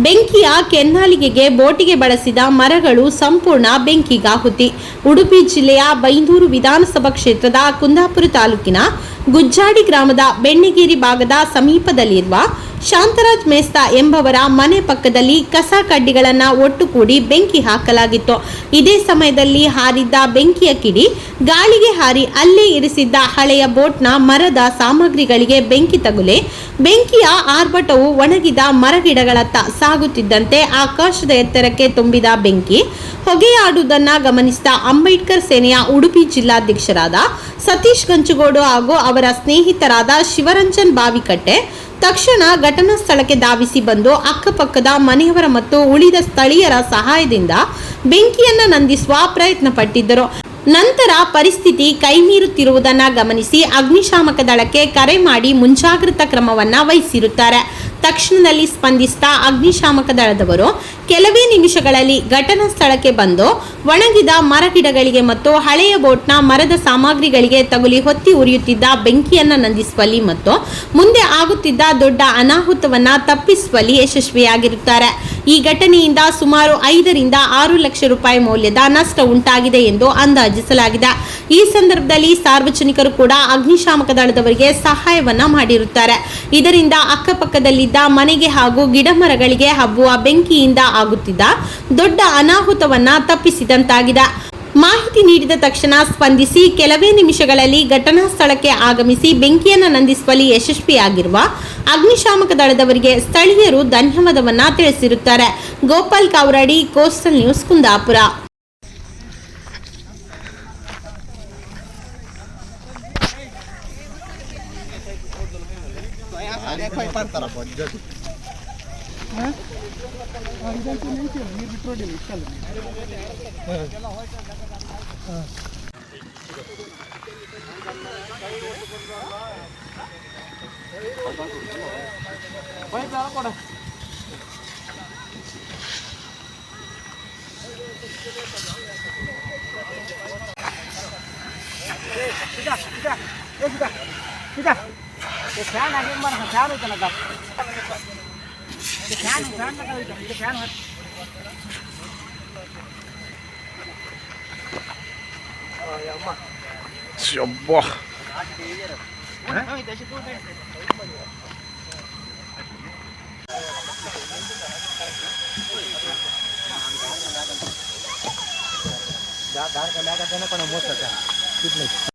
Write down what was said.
ಬೆಂಕಿಯ ಕೆನ್ನಾಲಿಗೆಗೆ ಬೋಟಿಗೆ ಬಳಸಿದ ಮರಗಳು ಸಂಪೂರ್ಣ ಬೆಂಕಿಗಾಹುತಿ. ಉಡುಪಿ ಜಿಲ್ಲೆಯ ಬೈಂದೂರು ವಿಧಾನಸಭಾ ಕ್ಷೇತ್ರದ ಕುಂದಾಪುರ ತಾಲೂಕಿನ ಗುಜ್ಜಾಡಿ ಗ್ರಾಮದ ಬೆಣ್ಣೆಗೇರಿ ಭಾಗದ ಸಮೀಪದಲ್ಲಿರುವ ಶಾಂತರಾಜ್ ಮೇಸ್ತಾ ಎಂಬವರ ಮನೆ ಪಕ್ಕದಲ್ಲಿ ಕಸ ಕಡ್ಡಿಗಳನ್ನು ಒಟ್ಟುಗೂಡಿ ಬೆಂಕಿ ಹಾಕಲಾಗಿತ್ತು. ಇದೇ ಸಮಯದಲ್ಲಿ ಹಾರಿದ್ದ ಬೆಂಕಿಯ ಕಿಡಿ ಗಾಳಿಗೆ ಹಾರಿ ಅಲ್ಲೇ ಇರಿಸಿದ್ದ ಹಳೆಯ ಬೋಟ್ನ ಮರದ ಸಾಮಗ್ರಿಗಳಿಗೆ ಬೆಂಕಿ ತಗುಲಿ ಬೆಂಕಿಯ ಆರ್ಭಟವು ಒಣಗಿದ ಮರಗಿಡಗಳತ್ತ ಸಾಗುತ್ತಿದ್ದಂತೆ ಆಕಾಶದ ಎತ್ತರಕ್ಕೆ ತುಂಬಿದ ಬೆಂಕಿ ಹೊಗೆಯಾಡುವುದನ್ನು ಗಮನಿಸಿದ ಅಂಬೇಡ್ಕರ್ ಸೇನೆಯ ಉಡುಪಿ ಜಿಲ್ಲಾಧ್ಯಕ್ಷರಾದ ಸತೀಶ್ ಗಂಚುಗೋಡು ಹಾಗೂ ಅವರ ಸ್ನೇಹಿತರಾದ ಶಿವರಂಜನ್ ಬಾವಿಕಟ್ಟೆ ತಕ್ಷಣ ಘಟನಾ ಸ್ಥಳಕ್ಕೆ ಧಾವಿಸಿ ಬಂದು ಅಕ್ಕಪಕ್ಕದ ಮನೆಯವರ ಮತ್ತು ಉಳಿದ ಸ್ಥಳೀಯರ ಸಹಾಯದಿಂದ ಬೆಂಕಿಯನ್ನು ನಂದಿಸುವ ಪ್ರಯತ್ನ ಪಟ್ಟಿದ್ದರು. ನಂತರ ಪರಿಸ್ಥಿತಿ ಕೈಮೀರುತ್ತಿರುವುದನ್ನು ಗಮನಿಸಿ ಅಗ್ನಿಶಾಮಕ ದಳಕ್ಕೆ ಕರೆ ಮಾಡಿ ಮುಂಜಾಗ್ರತಾ ಕ್ರಮವನ್ನು ವಹಿಸಿರುತ್ತಾರೆ. ತಕ್ಷಣದಲ್ಲಿ ಸ್ಪಂದಿಸಿದ ಅಗ್ನಿಶಾಮಕ ದಳದವರು ಕೆಲವೇ ನಿಮಿಷಗಳಲ್ಲಿ ಘಟನಾ ಸ್ಥಳಕ್ಕೆ ಬಂದು ಒಣಗಿದ ಮರಗಿಡಗಳಿಗೆ ಮತ್ತು ಹಳೆಯ ಬೋಟ್ನ ಮರದ ಸಾಮಗ್ರಿಗಳಿಗೆ ತಗುಲಿ ಹೊತ್ತಿ ಉರಿಯುತ್ತಿದ್ದ ಬೆಂಕಿಯನ್ನು ನಂದಿಸುವಲ್ಲಿ ಮತ್ತು ಮುಂದೆ ಆಗುತ್ತಿದ್ದ ದೊಡ್ಡ ಅನಾಹುತವನ್ನು ತಪ್ಪಿಸುವಲ್ಲಿ ಯಶಸ್ವಿಯಾಗಿರುತ್ತಾರೆ. ಈ ಘಟನೆಯಿಂದ ಸುಮಾರು 5 ರಿಂದ 6 ಲಕ್ಷ ರೂಪಾಯಿ ಮೌಲ್ಯದ ನಷ್ಟ ಉಂಟಾಗಿದೆ ಎಂದು ಅಂದಾಜಿಸಲಾಗಿದೆ. ಈ ಸಂದರ್ಭದಲ್ಲಿ ಸಾರ್ವಜನಿಕರು ಕೂಡ ಅಗ್ನಿಶಾಮಕ ದಳದವರಿಗೆ ಸಹಾಯವನ್ನ ಮಾಡಿರುತ್ತಾರೆ. ಇದರಿಂದ ಅಕ್ಕಪಕ್ಕದಲ್ಲಿದ್ದ ಮನೆಗೆ ಹಾಗೂ ಗಿಡಮರಗಳಿಗೆ ಹಬ್ಬುವ ಬೆಂಕಿಯಿಂದ ಆಗುತ್ತಿದ್ದ ದೊಡ್ಡ ಅನಾಹುತವನ್ನ ತಪ್ಪಿಸಿದಂತಾಗಿದೆ. ಮಾಹಿತಿ ನೀಡಿದ ತಕ್ಷಣ ಸ್ಪಂದಿಸಿ ಕೆಲವೇ ನಿಮಿಷಗಳಲ್ಲಿ ಘಟನಾ ಸ್ಥಳಕ್ಕೆ ಆಗಮಿಸಿ ಬೆಂಕಿಯನ್ನು ನಂದಿಸುವಲ್ಲಿ ಯಶಸ್ವಿಯಾಗಿರುವ ಅಗ್ನಿಶಾಮಕ ದಳದವರಿಗೆ ಸ್ಥಳೀಯರು ಧನ್ಯವಾದವನ್ನ ತಿಳಿಸಿರುತ್ತಾರೆ. Gopal Kavaradi, coastal news, Kundapura.